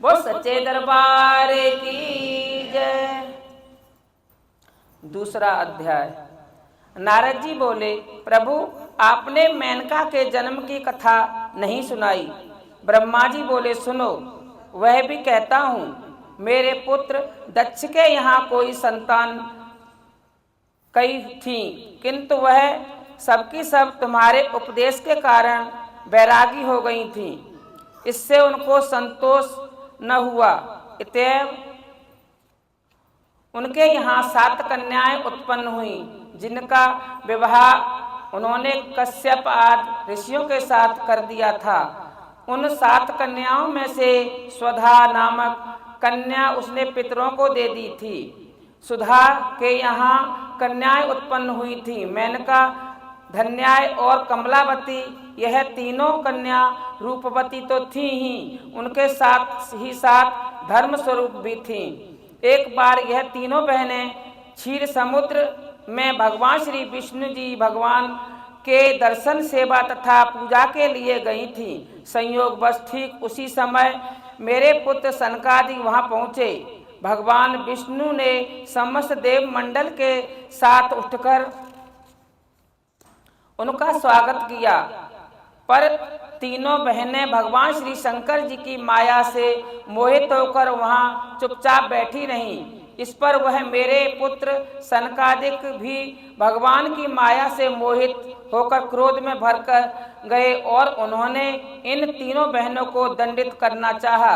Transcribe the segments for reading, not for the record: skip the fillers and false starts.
वो सच्चे दरबार की जय। दूसरा अध्याय। नारद जी बोले, प्रभु आपने मेनका के जन्म की कथा नहीं सुनाई। ब्रह्मा जी बोले, सुनो, वह भी कहता हूँ। मेरे पुत्र दक्ष के यहाँ कोई संतान कई थी, किंतु वह सबकी सब तुम्हारे उपदेश के कारण बैरागी हो गई थी। इससे उनको संतोष न हुआ, इतएव उनके यहाँ 7 कन्याएं उत्पन्न हुई, जिनका विवाह उन्होंने कश्यप आदि ऋषियों के साथ कर दिया था। उन 7 कन्याओं में से स्वधा नामक कन्या उसने पितरों को दे दी थी। सुधा के यहाँ कन्याएं उत्पन्न हुई थी, मेनका, धन्याय और कमलावती। यह तीनों कन्या रूपवती तो थी ही, उनके साथ ही साथ धर्म स्वरूप भी थी। एक बार यह तीनों बहनें क्षीर समुद्र में भगवान श्री विष्णु जी भगवान के दर्शन, सेवा तथा पूजा के लिए गई थी। संयोगवश ठीक उसी समय मेरे पुत्र सनकादि वहां पहुँचे। भगवान विष्णु ने समस्त देव मंडल के साथ उठकर उनका स्वागत किया, पर तीनों बहनें भगवान श्री शंकर जी की माया से मोहित होकर वहां चुपचाप बैठी रहीं। इस पर वह मेरे पुत्र सनकादिक भी भगवान की माया से मोहित होकर क्रोध में भरकर गए और उन्होंने इन तीनों बहनों को दंडित करना चाहा।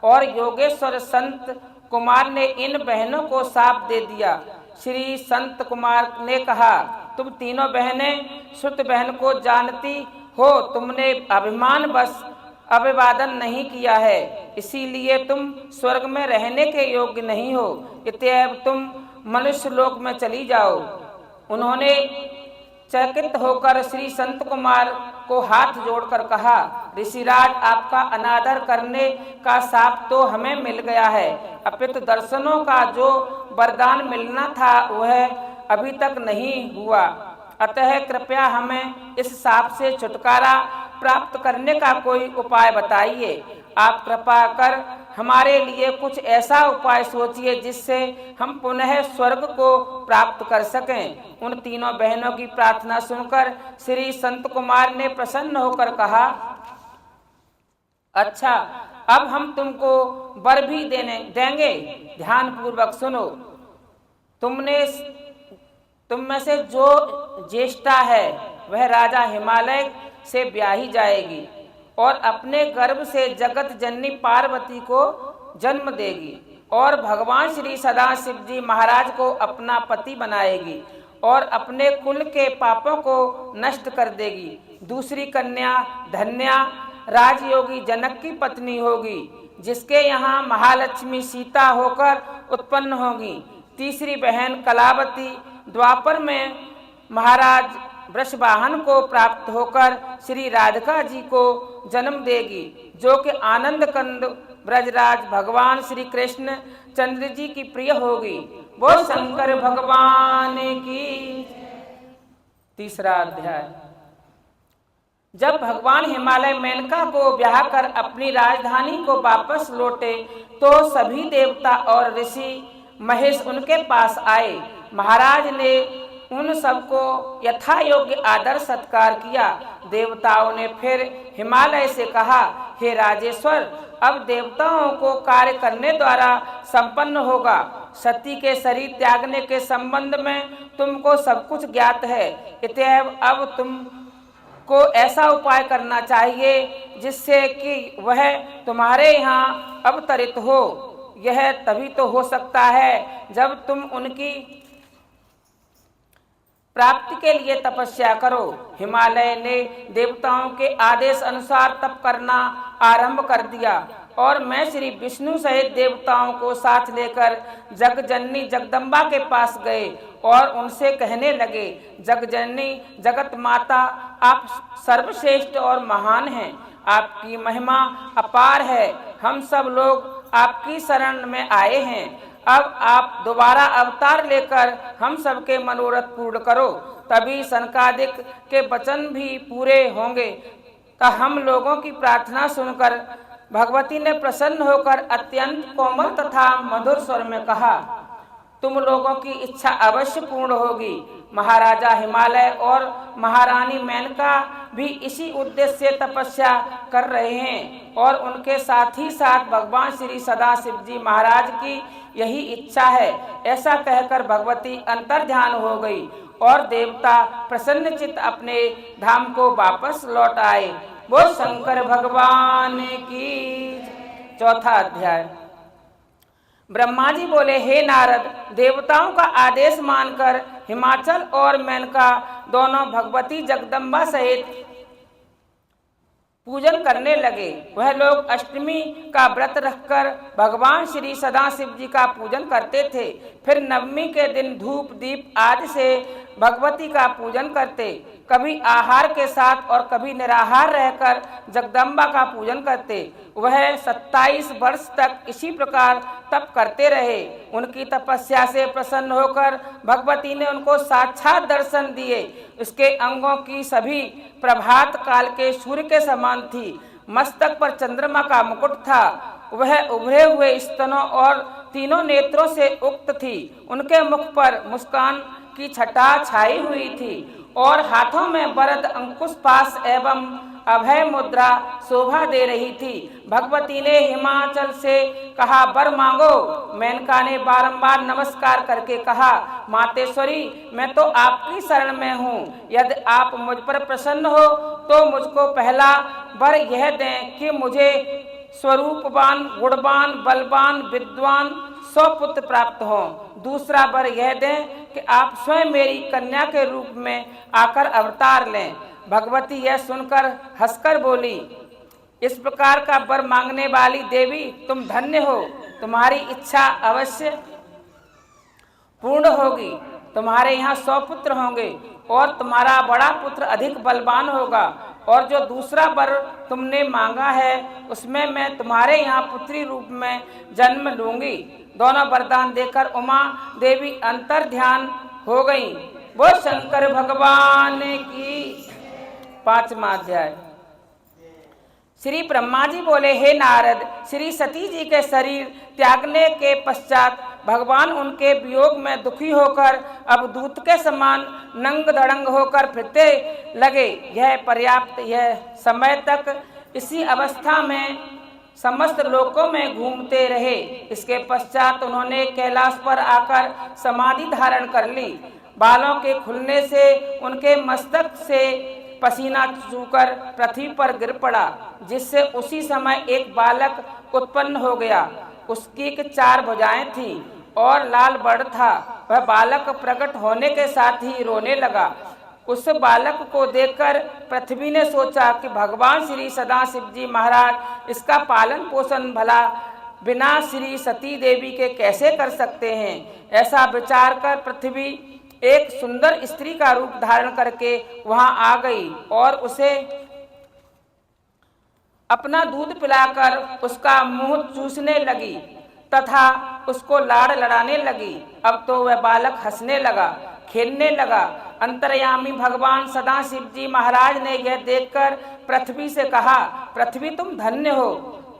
और योगेश्वर संत कुमार ने इन बहनों को शाप दे दिया। श्री संत कुमार ने कहा, तुम तीनों बहनें श्रुत बहन को जानती हो, तुमने अभिमान बस अभिवादन नहीं किया है, इसीलिए तुम स्वर्ग में रहने के योग्य नहीं हो। इतएव तुम मनुष्य लोक में चली जाओ। उन्होंने चकित होकर श्री संत कुमार को हाथ जोड़कर कहा, ऋषिराज, आपका अनादर करने का शाप तो हमें मिल गया है, अपितु दर्शनों का जो वरदान मिलना था वह अभी तक नहीं हुआ। अतः कृपया हमें इस शाप से छुटकारा प्राप्त करने का कोई उपाय बताइए। आप कृपा कर हमारे लिए कुछ ऐसा उपाय सोचिए जिससे हम पुनः स्वर्ग को प्राप्त कर सकें। उन तीनों बहनों की प्रार्थना सुनकर श्री संत कुमार ने प्रसन्न होकर कहा, अच्छा, अब हम तुमको वर भी देंगे। ध्यान पूर्वक सुनो। तुम में से जो ज्येष्ठा है वह राजा हिमालय से ब्याही जाएगी और अपने गर्भ से जगत जननी पार्वती को जन्म देगी और भगवान श्री सदाशिव जी महाराज को अपना पति बनाएगी और अपने कुल के पापों को नष्ट कर देगी। दूसरी कन्या धन्या राजयोगी जनक की पत्नी होगी, जिसके यहाँ महालक्ष्मी सीता होकर उत्पन्न होगी। तीसरी बहन कलावती द्वापर में महाराज वृषवाहन को प्राप्त होकर श्री राधिका जी को जन्म देगी, जो कि आनंद कंद ब्रजराज भगवान श्री कृष्ण चंद्र जी की प्रिय होगी। वो शंकर भगवान की। तीसरा अध्याय। जब भगवान हिमालय मेनका को ब्याह कर अपनी राजधानी को वापस लौटे तो सभी देवता और ऋषि महेश उनके पास आए। महाराज ने उन सबको यथा योग्य आदर सत्कार किया। देवताओं ने फिर हिमालय से कहा, हे राजेश्वर, अब देवताओं को कार्य करने द्वारा संपन्न होगा। सती के शरीर त्यागने के संबंध में तुमको सब कुछ ज्ञात है। इतएव अब तुमको ऐसा उपाय करना चाहिए जिससे कि वह तुम्हारे यहाँ अवतरित हो। यह तभी तो हो सकता है जब तुम उनकी प्राप्ति के लिए तपस्या करो। हिमालय ने देवताओं के आदेश अनुसार तप करना आरंभ कर दिया और मैं श्री विष्णु सहित देवताओं को साथ लेकर जगजननी जगदम्बा के पास गए और उनसे कहने लगे, जगजननी जगत माता, आप सर्वश्रेष्ठ और महान हैं, आपकी महिमा अपार है। हम सब लोग आपकी शरण में आए हैं। अब आप दोबारा अवतार लेकर हम सबके मनोरथ पूर्ण करो, तभी सनकादिक के वचन भी पूरे होंगे। तो हम लोगों की प्रार्थना सुनकर भगवती ने प्रसन्न होकर अत्यंत कोमल तथा मधुर स्वर में कहा, तुम लोगों की इच्छा अवश्य पूर्ण होगी। महाराजा हिमालय और महारानी मेनका भी इसी उद्देश्य से तपस्या कर रहे हैं और उनके साथ ही साथ भगवान श्री सदाशिव जी महाराज की यही इच्छा है। ऐसा कहकर भगवती अंतर्ध्यान हो गई और देवता प्रसन्नचित्त अपने धाम को वापस लौट आए। वो शंकर भगवान की। चौथा अध्याय। ब्रह्मा जी बोले, हे नारद, देवताओं का आदेश मानकर हिमाचल और मेनका दोनों भगवती जगदम्बा सहित पूजन करने लगे। वह लोग अष्टमी का व्रत रखकर भगवान श्री सदाशिव जी का पूजन करते थे। फिर नवमी के दिन धूप दीप आदि से भगवती का पूजन करते। कभी आहार के साथ और कभी निराहार रहकर जगदम्बा का पूजन करते। वह 27 वर्ष तक इसी प्रकार तप करते रहे। उनकी तपस्या से प्रसन्न होकर भगवती ने उनको साक्षात दर्शन दिए। उसके अंगों की सभी प्रभात काल के सूर्य के समान थी। मस्तक पर चंद्रमा का मुकुट था। वह उभरे हुए स्तनों और तीनों नेत्रों से उक्त थी। उनके मुख पर मुस्कान की छटा छाई हुई थी और हाथों में वरद अंकुश पाश एवं अभय मुद्रा शोभा दे रही थी। भगवती ने हिमाचल से कहा, वर मांगो। मेनका ने बारंबार नमस्कार करके कहा, मातेश्वरी, मैं तो आपकी शरण में हूँ। यदि आप मुझ पर प्रसन्न हो तो मुझको पहला वर यह दें कि मुझे स्वरूपवान, गुणवान, बलवान, विद्वान 100 पुत्र प्राप्त हों। दूसरा वर यह दें कि आप स्वयं मेरी कन्या के रूप में आकर अवतार लें। भगवती यह सुनकर हंसकर बोली, इस प्रकार का वर मांगने वाली देवी, तुम धन्य हो। तुम्हारी इच्छा अवश्य पूर्ण होगी। तुम्हारे यहाँ 100 पुत्र होंगे और तुम्हारा बड़ा पुत्र अधिक बलवान होगा। और जो दूसरा वर तुमने मांगा है उसमें मैं तुम्हारे यहाँ पुत्री रूप में जन्म लूंगी। दोनों वरदान देकर उमा देवी अंतर्ध्यान हो गई। वो शंकर भगवान की। 5वां अध्याय। श्री ब्रह्मा जी बोले, हे नारद, श्री सती जी के शरीर त्यागने के पश्चात भगवान उनके वियोग में दुखी होकर अब दूत के समान नंग धड़ंग होकर फिरते लगे। यह पर्याप्त यह समय तक इसी अवस्था में समस्त लोकों में घूमते रहे। इसके पश्चात उन्होंने कैलाश पर आकर समाधि धारण कर ली। बालों के खुलने से उनके मस्तक से पसीना चूकर पृथ्वी पर गिर पड़ा, जिससे उसी समय एक बालक उत्पन्न हो गया। उसकी 4 भुजाएं थीं और लाल बड़ था। वह बालक प्रकट होने के साथ ही रोने लगा। उस बालक को देखकर पृथ्वी ने सोचा कि भगवान श्री सदाशिव जी महाराज इसका पालन पोषण भला बिना श्री सती देवी के कैसे कर सकते हैं। ऐसा विचार कर पृथ्वी एक सुंदर स्त्री का रूप धारण करके वहां आ गई और उसे अपना दूध पिलाकर उसका मुंह चूसने लगी तथा उसको लाड़ लड़ाने लगी। अब तो वह बालक हंसने लगा, खेलने लगा। अंतर्यामी भगवान सदाशिव जी महाराज ने यह देखकर पृथ्वी से कहा, पृथ्वी तुम धन्य हो,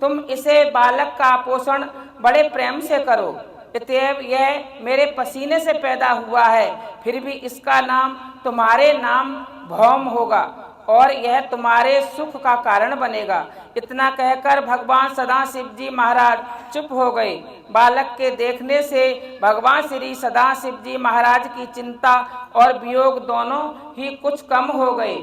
तुम इसे बालक का पोषण बड़े प्रेम से करो। अतएव यह मेरे पसीने से पैदा हुआ है, फिर भी इसका नाम तुम्हारे नाम भौम होगा और यह तुम्हारे सुख का कारण बनेगा। इतना कहकर भगवान सदाशिव जी महाराज चुप हो गए। बालक के देखने से भगवान श्री सदाशिव जी महाराज की चिंता और वियोग दोनों ही कुछ कम हो गए।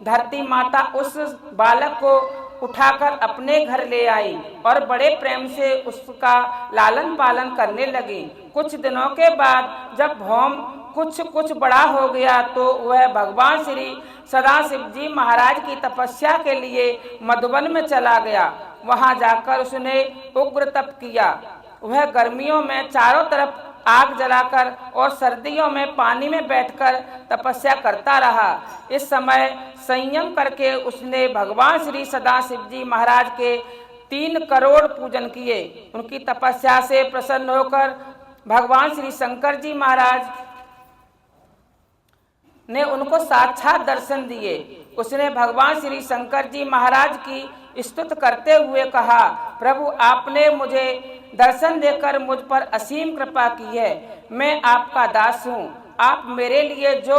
धरती माता उस बालक को उठाकर अपने घर ले आई और बड़े प्रेम से उसका लालन पालन करने लगी। कुछ दिनों के बाद जब भौम कुछ बड़ा हो गया तो वह भगवान श्री सदाशिव जी महाराज की तपस्या के लिए मधुबन में चला गया। वहां जाकर उसने उग्र तप किया। वह गर्मियों में चारों तरफ आग जलाकर और सर्दियों में पानी में बैठकर तपस्या करता रहा। इस समय संयम करके उसने भगवान श्री सदाशिव जी महाराज के 3 करोड़ पूजन किए। उनकी तपस्या से प्रसन्न होकर भगवान श्री शंकर जी महाराज ने उनको साक्षात दर्शन दिए। उसने भगवान श्री शंकर जी महाराज की स्तुति करते हुए कहा, प्रभु आपने मुझे दर्शन देकर मुझ पर असीम कृपा की है। मैं आपका दास हूँ, आप मेरे लिए जो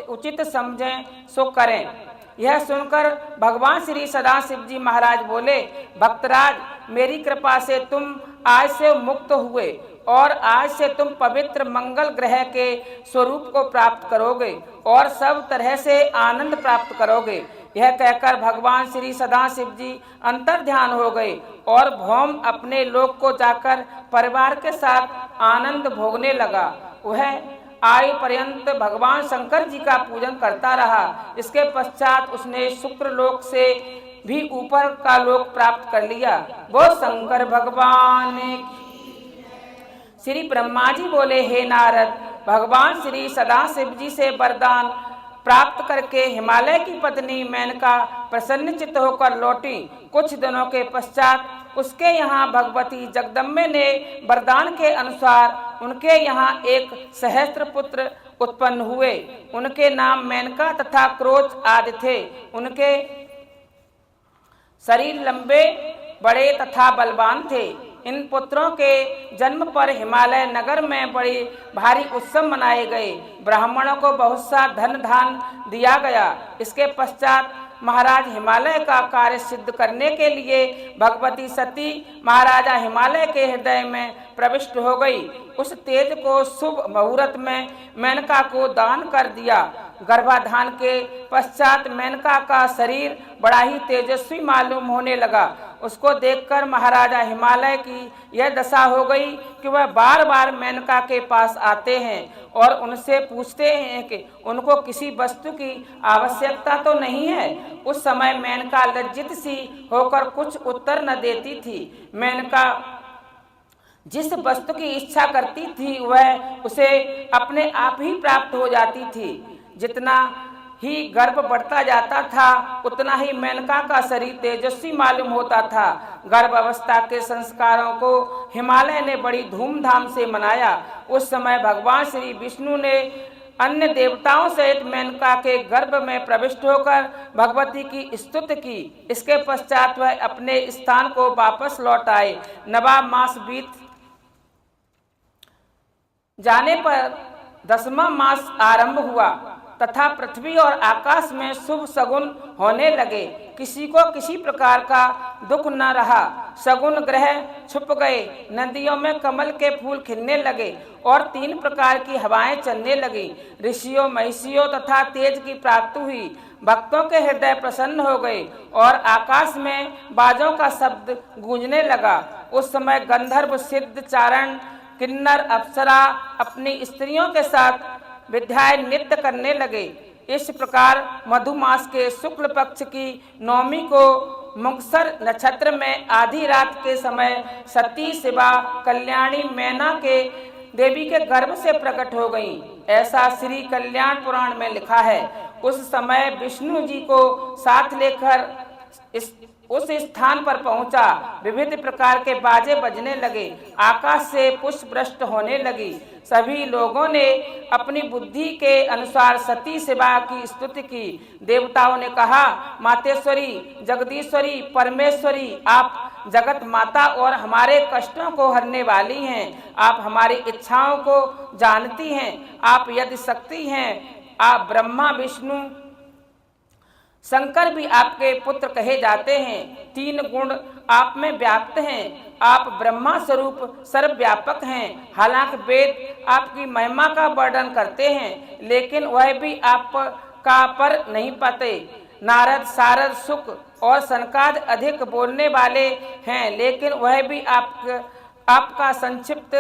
उचित समझें सो करें। यह सुनकर भगवान श्री सदाशिव जी महाराज बोले, भक्तराज मेरी कृपा से तुम आज से मुक्त हुए और आज से तुम पवित्र मंगल ग्रह के स्वरूप को प्राप्त करोगे और सब तरह से आनंद प्राप्त करोगे। यह कहकर भगवान श्री सदाशिव जी अंतर ध्यान हो गए और भौम अपने लोक को जाकर परिवार के साथ आनंद भोगने लगा। वह आयु पर्यंत भगवान शंकर जी का पूजन करता रहा। इसके पश्चात उसने शुक्र लोक से भी ऊपर का लोक प्राप्त कर लिया। वो शंकर भगवान श्री ब्रह्मा जी बोले, हे नारद, भगवान श्री सदाशिव जी से वरदान प्राप्त करके हिमालय की पत्नी मेनका प्रसन्नचित्त होकर लौटी। कुछ दिनों के पश्चात उसके यहाँ भगवती जगदम्बे ने वरदान के अनुसार उनके यहाँ एक सहस्त्र पुत्र उत्पन्न हुए। उनके नाम मेनका तथा क्रोध आदि थे। उनके शरीर लंबे बड़े तथा बलवान थे। इन पुत्रों के जन्म पर हिमालय नगर में बड़ी भारी उत्सव मनाए गए। ब्राह्मणों को बहुत सा धन दान दिया गया। इसके पश्चात महाराज हिमालय का कार्य सिद्ध करने के लिए भगवती सती महाराजा हिमालय के हृदय में प्रविष्ट हो गई। उस तेज को शुभ मुहूर्त में मेनका को दान कर दिया। गर्भाधान के पश्चात मेनका का शरीर बड़ा ही तेजस्वी मालूम होने लगा। उसको देखकर महाराजा हिमालय की यह दशा हो गई कि वह बार बार मेनका के पास आते हैं और उनसे पूछते हैं कि उनको किसी वस्तु की आवश्यकता तो नहीं है। उस समय मेनका लज्जित सी होकर कुछ उत्तर न देती थी। मेनका जिस वस्तु की इच्छा करती थी वह उसे अपने आप ही प्राप्त हो जाती थी। जितना ही गर्भ बढ़ता जाता था उतना ही मेनका का शरीर तेजस्वी मालूम होता था। गर्भ अवस्था के संस्कारों को हिमालय ने बड़ी धूमधाम से मनाया। उस समय भगवान श्री विष्णु ने अन्य देवताओं सहित मेनका के गर्भ में प्रविष्ट होकर भगवती की स्तुति की। इसके पश्चात वह अपने स्थान को वापस लौट आए। नवाब मास बीत जाने पर 10वां मास आरंभ हुआ तथा पृथ्वी और आकाश में शुभ शगुन होने लगे। किसी को किसी प्रकार का दुख न रहा। शगुन ग्रह छुप गए। नदियों में कमल के फूल खिलने लगे और 3 प्रकार की हवाएं चलने लगी। ऋषियों महिषियों तथा तेज की प्राप्ति हुई। भक्तों के हृदय प्रसन्न हो गए और आकाश में बाजों का शब्द गूंजने लगा। उस समय गंधर्व सिद्ध चारण किन्नर अप्सरा अपनी स्त्रियों के साथ विद्याएं नृत्य करने लगे। इस प्रकार मधुमास के शुक्ल पक्ष की नवमी को मुक्सर नक्षत्र में आधी रात के समय सती शिवा कल्याणी मैना के देवी के गर्भ से प्रकट हो गईं। ऐसा श्री कल्याण पुराण में लिखा है। उस समय विष्णु जी को साथ लेकर उस स्थान पर पहुंचा। विविध प्रकार के बाजे बजने लगे। आकाश से पुष्प वृष्टि होने लगी। सभी लोगों ने अपनी बुद्धि के अनुसार सती शिवा की स्तुति की। देवताओं ने कहा, मातेश्वरी, जगदीश्वरी, परमेश्वरी, आप जगत माता और हमारे कष्टों को हरने वाली हैं। आप हमारी इच्छाओं को जानती हैं। आप यदि शक्ति हैं। आप ब्रह्मा विष्णु शंकर भी आपके पुत्र कहे जाते हैं। 3 गुण आप में व्याप्त हैं। आप ब्रह्मा स्वरूप सर्वव्यापक हैं। हालांकि वेद आपकी महिमा का वर्णन करते हैं लेकिन वह भी आपका पर नहीं पाते। नारद, सारद, शुक और सनकाद अधिक बोलने वाले हैं लेकिन वह भी आपका संक्षिप्त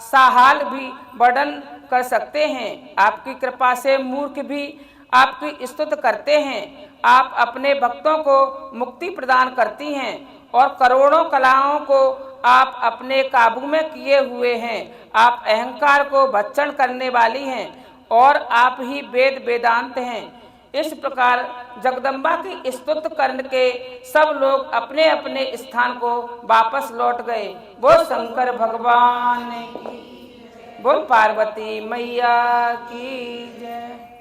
साहाल भी वर्णन कर सकते हैं। आपकी कृपा से मूर्ख भी आपकी स्तुति करते हैं। आप अपने भक्तों को मुक्ति प्रदान करती हैं और करोड़ों कलाओं को आप अपने काबू में किए हुए हैं। आप अहंकार को भक्षण करने वाली हैं और आप ही वेद वेदांत हैं। इस प्रकार जगदम्बा की स्तुति करने के सब लोग अपने अपने स्थान को वापस लौट गए। बोल शंकर भगवान की, बोल पार्वती मैया की जय।